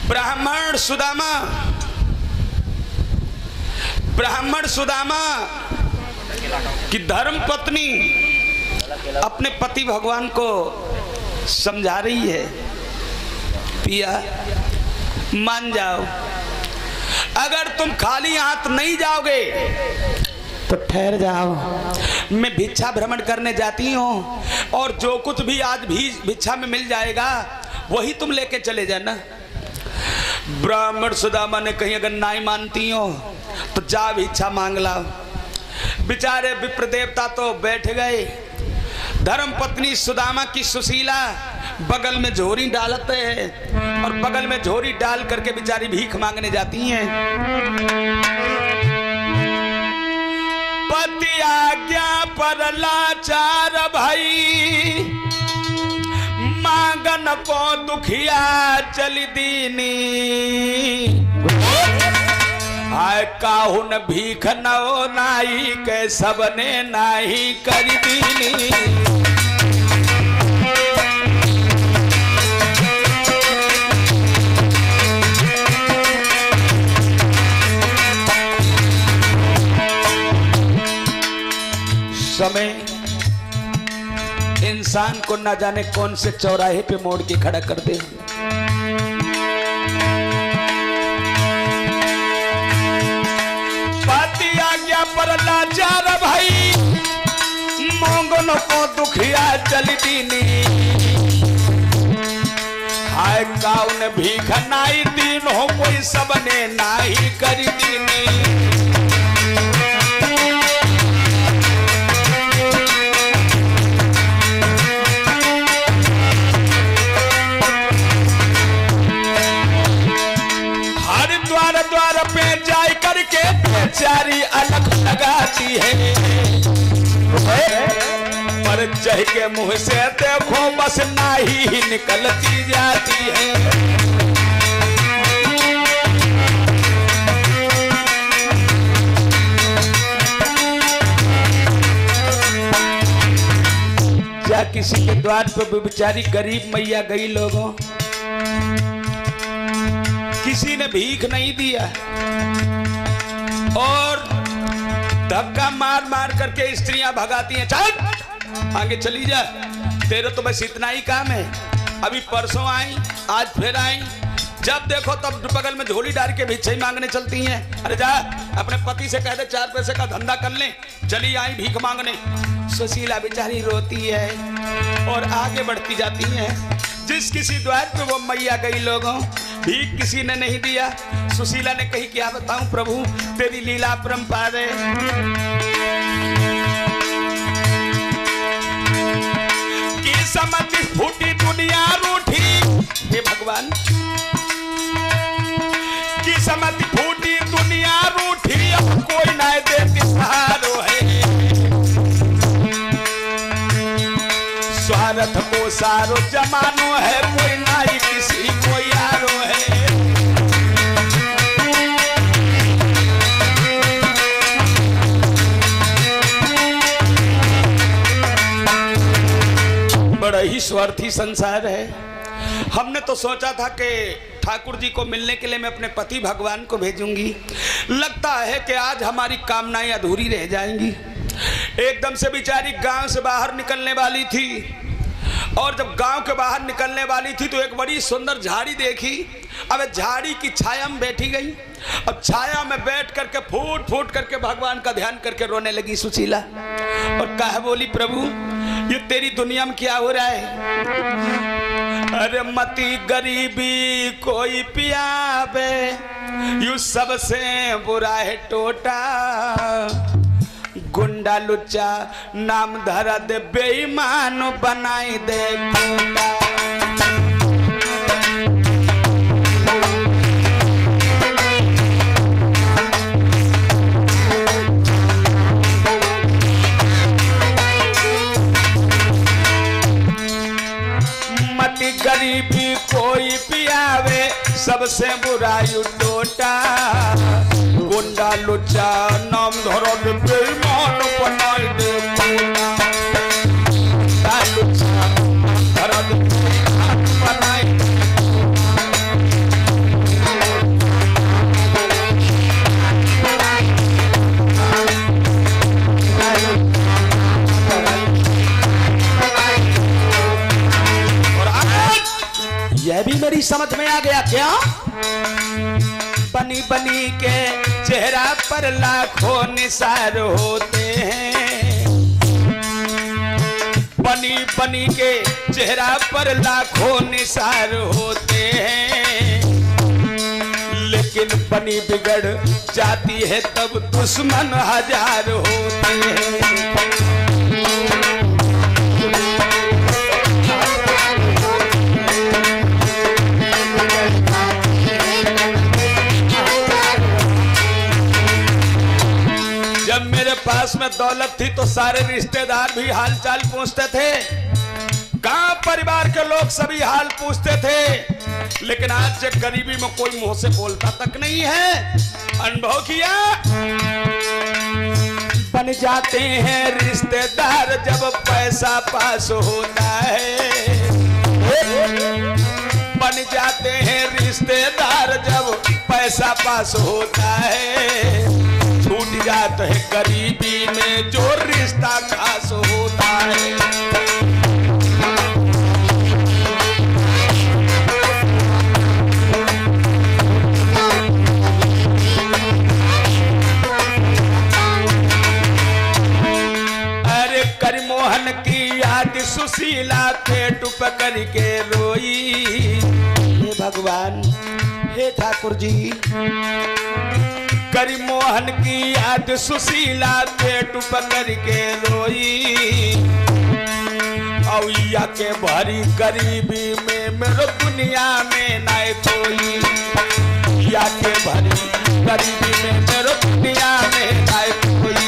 ब्राह्मण सुदामा की धर्म पत्नी अपने पति भगवान को समझा रही है, पिया मान जाओ, अगर तुम खाली हाथ नहीं जाओगे तो ठहर जाओ, मैं भिक्षा भ्रमण करने जाती हूँ और जो कुछ भी आज भी भिक्षा में मिल जाएगा वही तुम लेके चले जाना। ब्राह्मण सुदामा ने कहीं अगर नहीं मानती हो तो जा भिक्षा मांग लाओ। बेचारे विप्र देवता तो बैठ गए। धर्म पत्नी सुदामा की सुशीला बगल में झोरी डालते हैं और बगल में झोरी डाल करके बेचारी भीख मांगने जाती हैं। पति आज्ञा पर लाचार भाई, मांगन को दुखिया चली दीनी, आय काहुन भीख नओ नाई के सबने नाही कर दीनी। समय इंसान को न जाने कौन से चौराहे पे मोड़ के खड़ा कर दे। पति आज्ञा पर लाचार भाई, मोंगल को दुखिया चली दीनी, हाय काउन भीख नाई दीन हो कोई सबने नाही कर दीनी। बेचारी अलग लगाती है, पर चह के मुंह से देखो बस नाही ही निकलती जाती है। क्या किसी के द्वार पर बेचारी गरीब मैया गई लोगों, किसी ने भीख नहीं दिया और धक्का मार मार करके स्त्रियां भगाती हैं, चल आगे चली जा, तेरे तो बस इतना ही काम है। अभी परसों आई, आज फिर आई, जब देखो तब बगल में झोली डाल के भिक्षा ही मांगने चलती हैं। अरे जा अपने पति से कह दे 4 पैसे का धंधा कर ले, चली आई भीख मांगने। सुशीला बेचारी रोती है और आगे बढ़ती जाती है। जिस किसी द्वार पे वो मैया गई लोगों, भीख किसी ने नहीं दिया। सुशीला ने कही क्या बताऊं प्रभु तेरी लीला परंपार है। की समझ फूटी दुनिया रूठी, हे भगवान की समझ फूटी दुनिया रूठी, अब कोई ना देती सहारो है। स्वार्थ को सारो जमानो है, कोई ना ही किसी को यारो है। बड़ा ही स्वार्थी संसार है। हमने तो सोचा था कि ठाकुर जी को मिलने के लिए मैं अपने पति भगवान को भेजूंगी, लगता है कि आज हमारी कामनाएं अधूरी रह जाएंगी। एकदम से बेचारी गांव से बाहर निकलने वाली थी और जब गांव के बाहर निकलने वाली थी तो एक बड़ी सुंदर झाड़ी देखी। अब झाड़ी की छाया में बैठी गई। अब छाया में बैठ करके फूट फूट करके भगवान का ध्यान करके रोने लगी सुशीला और कहा बोली प्रभु ये तेरी दुनिया में क्या हो रहा है। अरे मती गरीबी कोई पियावे, यू सबसे बुरा है टोटा, गुंडा लुच्चा नाम धरा दे, बेईमान बनाई दे कोटा। मती गरीबी कोई पियावे, सबसे बुरा यू टोटा, गुंडा लुच्चा नाम धरो दे, बेईमान बनाई दे कोटा। लुच्चा धरा दे, बेईमान बनाई दे। यह भी मेरी समझ में आ गया क्या? बनी बनी के चेहरा पर लाखों निसार होते हैं, बनी बनी के चेहरा पर लाखों निसार होते हैं, लेकिन बनी बिगड़ जाती है तब दुश्मन हजार होते हैं। पास में दौलत थी तो सारे रिश्तेदार भी हालचाल पूछते थे, गांव परिवार के लोग सभी हाल पूछते थे, लेकिन आज से गरीबी में कोई मुंह से बोलता तक नहीं है। अनुभव किया, बन जाते हैं रिश्तेदार जब पैसा पास होता है, बन जाते हैं रिश्तेदार जब पैसा पास होता है, छूट जाता है गरीबी में जो रिश्ता खास होता है। अरे करमोहन की याद सुशीला के टुप करके रोई, हे भगवान, हे ठाकुर जी, करमोहन की याद सुशीला पेट पकड़ के रोई, औया के भरी गरीबी में मेरे दुनिया में ना कोई, या के भरी गरीबी में मेरे दुनिया में ना कोई।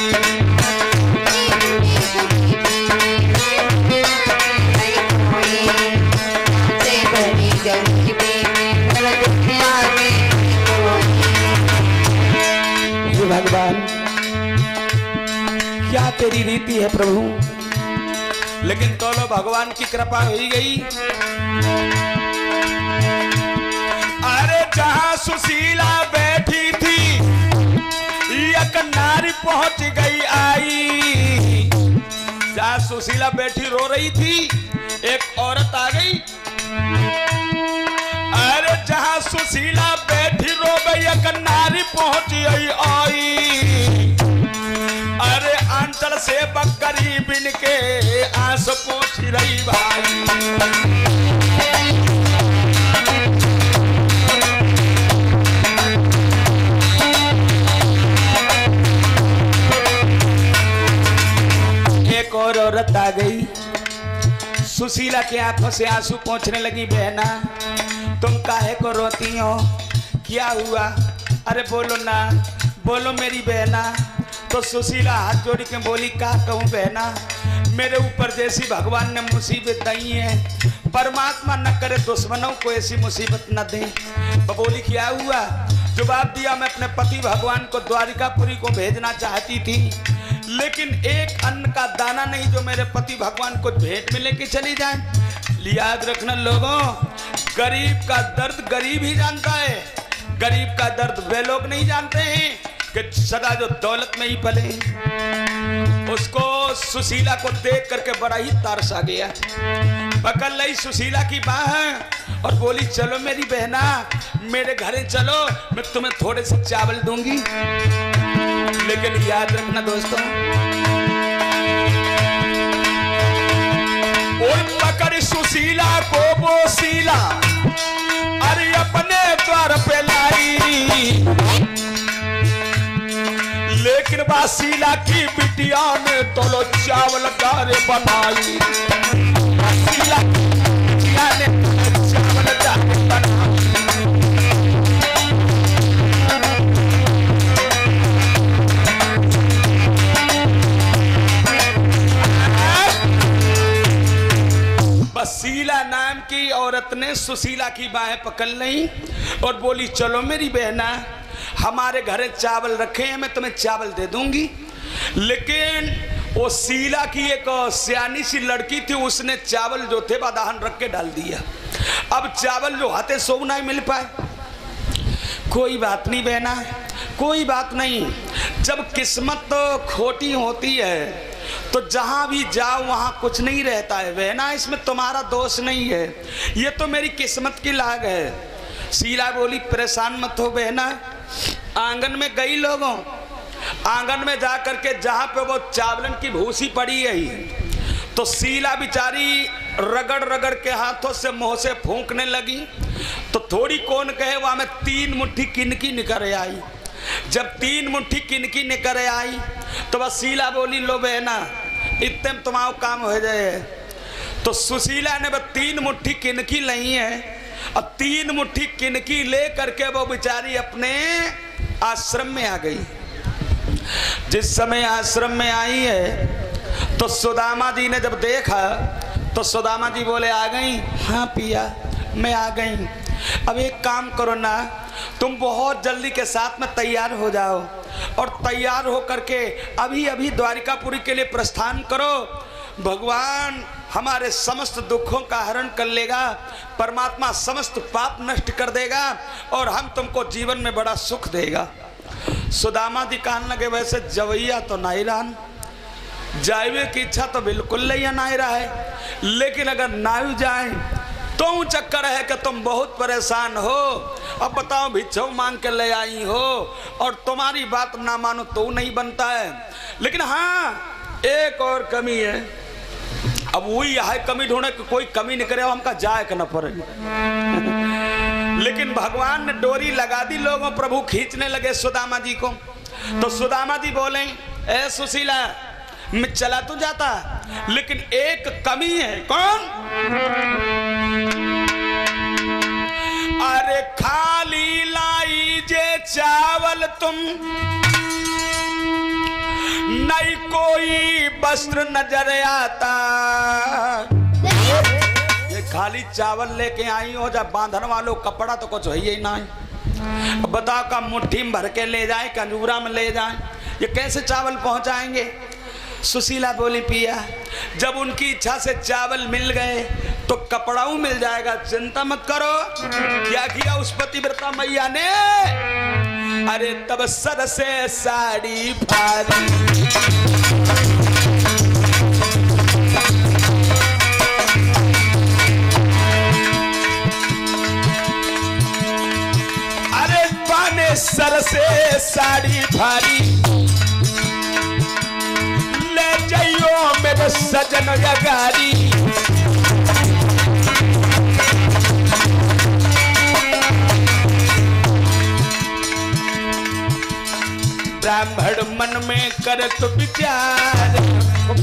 भगवान क्या तेरी रीति है प्रभु, लेकिन तो लो भगवान की कृपा हो गई। अरे जहां सुशीला बैठी थी एक नारी पहुंच गई आई, जहां सुशीला बैठी रो रही थी एक औरत आ गई। अरे जहां सुशीला बैठी रो गई एक नारी पहुंची आई, अरे अंचल से बकरी बिन के आंस पहुंच रही भाई। एक और औरत आ गई, सुशीला की आंखों से आंसू पहुंचने लगी। बहना तुम काहे को रोती हो, क्या हुआ? अरे बोलो ना, बोलो मेरी बहना। तो सुशीला हाथ जोड़ के बोली, क्या कहूँ बहना, मेरे ऊपर जैसी भगवान ने मुसीबत दी है, परमात्मा न करे दुश्मनों को ऐसी मुसीबत न दे। बोली क्या हुआ? जवाब दिया, मैं अपने पति भगवान को द्वारिकापुरी को भेजना चाहती थी, लेकिन एक अन्न का दाना नहीं जो मेरे पति भगवान को भेंट में लेके चली जाए। याद रखना लोगों, गरीब का दर्द गरीब ही जानता है, गरीब का दर्द वे लोग नहीं जानते हैं कि सदा जो दौलत में ही पले। उसको सुशीला को देख करके बड़ा ही तरस आ गया, पकड़ ली सुशीला की बाह और बोली, चलो मेरी बहना, मेरे घरे चलो, मैं तुम्हें थोड़े से चावल दूंगी। लेकिन याद रखना दोस्तों, पकड़ सुशीला को वो शीला अरे अपने द्वार पे लाई, लेकिन शीला की बिटिया ने तो लो चावल गारे बनाई, शीला की बिटिया ने चावल गारे बनाई। शीला नाम की औरत ने सुशीला की बाहें पकड़ ली और बोली, चलो मेरी बहना, हमारे घरे चावल रखे हैं, मैं तुम्हें चावल दे दूंगी। लेकिन वो शीला की एक सियानी सी लड़की थी, उसने चावल जो थे बादाहन रख के डाल दिया। अब चावल जो हाथे सो नहीं मिल पाए। कोई बात नहीं बहना, कोई बात नहीं, जब किस्मत तो खोटी होती है तो जहां भी जाओ वहां कुछ नहीं रहता है बहना, इसमें तुम्हारा दोष नहीं है, ये तो मेरी किस्मत की लाग है। शीला बोली परेशान मत हो बहना। आंगन में गई लोगों, आंगन में जा करके जहां पे वो चावलन की भूसी पड़ी है तो शीला बिचारी रगड़ रगड़ के हाथों से मुंह से फूंकने लगी। तो थोड़ी कौन कहे वहां में 3 मुट्ठी किनकी निकल आई। जब 3 मुट्ठी किनकी निकल आई तो बस शीला बोली लो बहना इतने में तुम्हारा काम हो जाए। तो सुशीला ने बस 3 मुट्ठी किनकी ली है और 3 मुट्ठी किनकी ले करके वो बेचारी अपने आश्रम में आ गई। जिस समय आश्रम में आई है तो सुदामा जी ने जब देखा तो सुदामा जी बोले आ गई? हाँ पिया मैं आ गई। अब एक काम करो ना, तुम बहुत जल्दी के साथ में तैयार हो जाओ और तैयार हो करके अभी अभी द्वारिकापुरी के लिए प्रस्थान करो। भगवान हमारे समस्त दुखों का हरण कर लेगा, परमात्मा समस्त पाप नष्ट कर देगा और हम तुमको जीवन में बड़ा सुख देगा। सुदामा जी कहने लगे वैसे जवैया तो नहीं रहन, जावे की इच्छा तो बिल्कुल नहीं रहा है, लेकिन अगर नायु जाए तो चक्कर है कि तुम बहुत परेशान हो। अब बताओ भिक्षु मांग के ले आई हो और तुम्हारी बात ना मानो तो नहीं बनता है। लेकिन हाँ एक और कमी है, अब वही है कमी ढूंढे कि कोई कमी नहीं करे हमका जाए कि न पड़े। लेकिन भगवान ने डोरी लगा दी, लोगों प्रभु खींचने लगे सुदामा जी को। तो सुदामा जी बोले ए सुशीला मैं चला तो जाता लेकिन एक कमी है। कौन? अरे खाली लाई जे चावल तुम नहीं कोई वस्त्र नजर आता। ये खाली चावल लेके आई हो, जब बांधन वालों कपड़ा तो कुछ है ही नहीं। बताओ का मुट्ठी में भर के ले जाए, कंजूरा में ले जाए, ये कैसे चावल पहुंचाएंगे? सुशीला बोली पिया जब उनकी इच्छा से चावल मिल गए तो कपड़ाऊ मिल जाएगा, चिंता मत करो। क्या किया उस पतिव्रता मैया ने? अरे तब सर से साड़ी फाड़ी, अरे पाने सर से साड़ी फाड़ी मेरे सजन जगारी। ब्राह्मण मन में कर तो विचार अब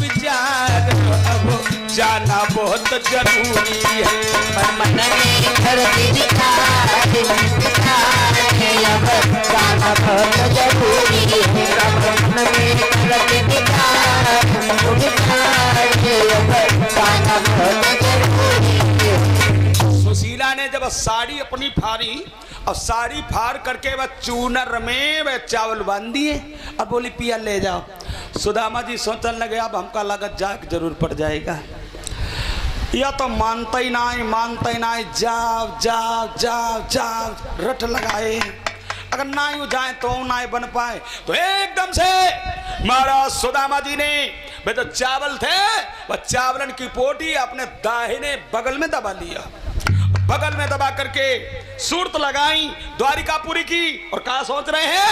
जाना बहुत जरूरी है। मन में कर विचार अब जाना बहुत जरूरी है। मन में कर विचार सुशीला ने जब साड़ी अपनी फाड़ी और साड़ी फाड़ करके वह चूनर में वह चावल बांध दिए और बोली पिया ले जाओ। सुदामा जी सोचने लगे अब हमका लागत जाग जरूर पड़ जाएगा, या तो मानता ही नहीं, जाओ जाओ जाओ जाओ रट लगाए। अगर ना यूं जाए तो ना बन पाए तो एकदम से महाराज सुदामा जी ने वे तो चावल थे वह चावलन की पोटी अपने दाहिने बगल में दबा लिया। बगल में दबा करके सूरत लगाई द्वारिकापुरी की और कहा सोच रहे हैं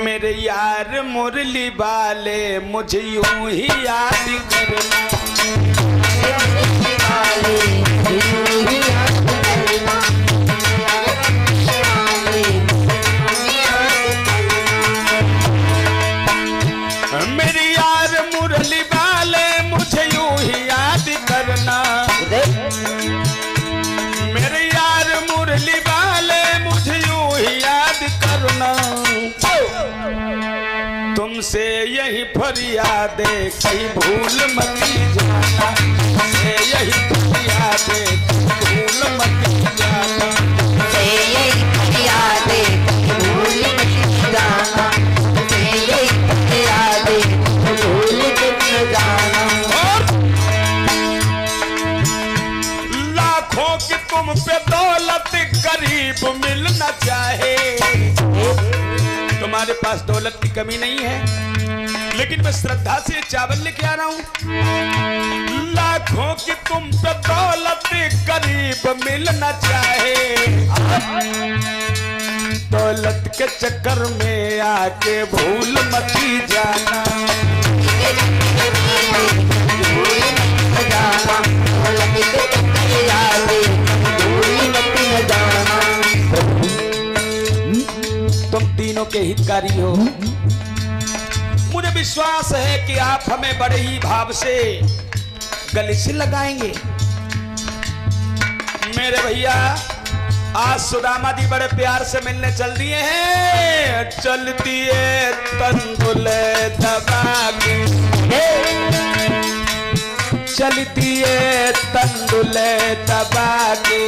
मेरे यार मुरली वाले मुझे यूं ही याद करना। मेरे यार मुरली वाले मुझे यूं ही याद करना। मेरे यार मुरली वाले मुझे यूं ही याद करना। तुमसे यही फरियादे कहीं भूल मत जाना। तुमसे यही फरियादे भूल मत जाना। तुमसे यही फरियादे भूल मत जाना। तुमसे यही फरियादे भूल मत जाना। लाखों की तुम पे दौलत गरीब मिलना चाहे तुम्हारे पास दौलत की कमी नहीं है, लेकिन मैं श्रद्धा से चावल लेके आ रहा हूं। लाखों की तुम पे दौलत करीब मिल न चाहे, दौलत के चक्कर में आके भूल मती जाना। तुम तीनों के हितकारी हो, मुझे विश्वास है कि आप हमें बड़े ही भाव से गले से लगाएंगे। मेरे भैया आज सुदामा जी बड़े प्यार से मिलने चल दिए हैं। चलती है तंदुल दबा के, चलती है तंदुल दबा के,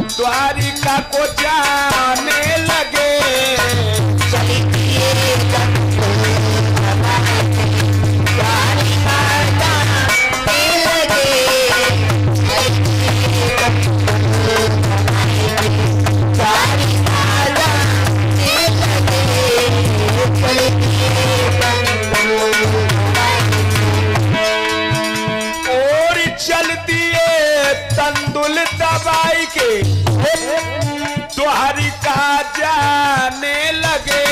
द्वारिका को जाने लगे। चलती है तंदुल दबा के, द्वारिका जाने लगे। और चलती है तंदुल दबाई के, द्वारिका जाने लगे।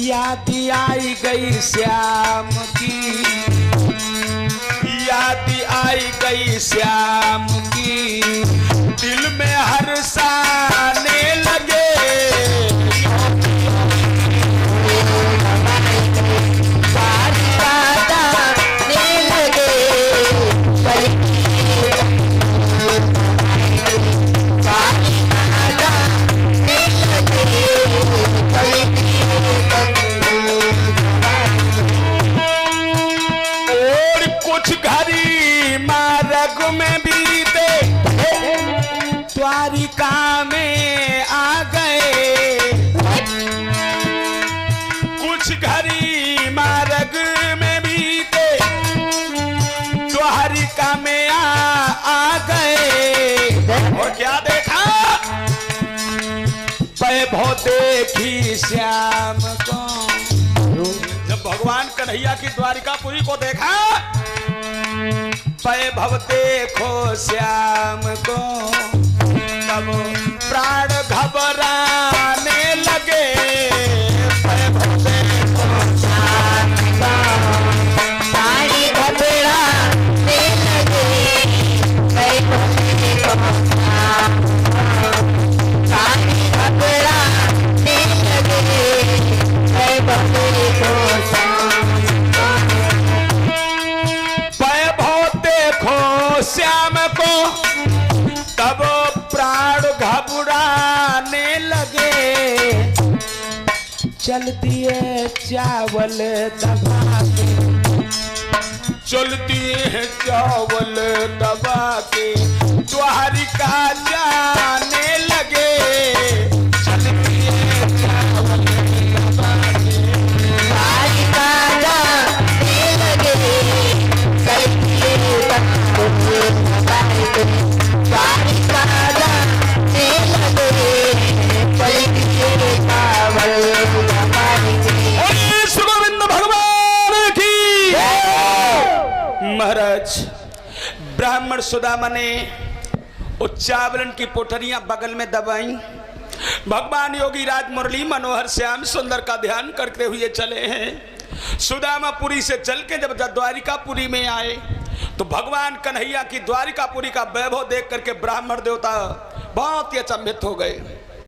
याद आई गई श्याम की, याद आई गई श्याम की, दिल में हर्षाने लगे। और कुछ घड़ी मार्ग में बीते, द्वारिका में आ गए। कुछ घड़ी मार्ग में बीते, द्वारिका में आ गए। और क्या देखा? वैभव देखी श्याम को। जब भगवान कन्हैया की द्वारिकापुरी को देखा, वैभव देखो श्याम को, तब प्राण घबराने लगे। वैभव देखो श्याम को, प्राण घबराने लगे। वैभव देखो श्याम को, प्राण घबराने लगे। वैभव देखो श्याम को, तब प्राण घबराने लगे। चलती है चावल दबा के, चलती है चावल दबा के, द्वारिका जाने लगे। चलती है चावल दबा के, द्वारिका जाने लगे। चलती है भगवान की। महाराज ब्राह्मण सुदामा ने चावलन की पोटरियां बगल में दबाई। भगवान योगी राज मुरली मनोहर श्याम सुंदर का ध्यान करते हुए चले हैं। सुदामापुरी से चल के जब द्वारिकापुरी में आए तो भगवान कन्हैया की द्वारिकापुरी का वैभव देख करके ब्राह्मण देवता बहुत ही अचंभित हो गए।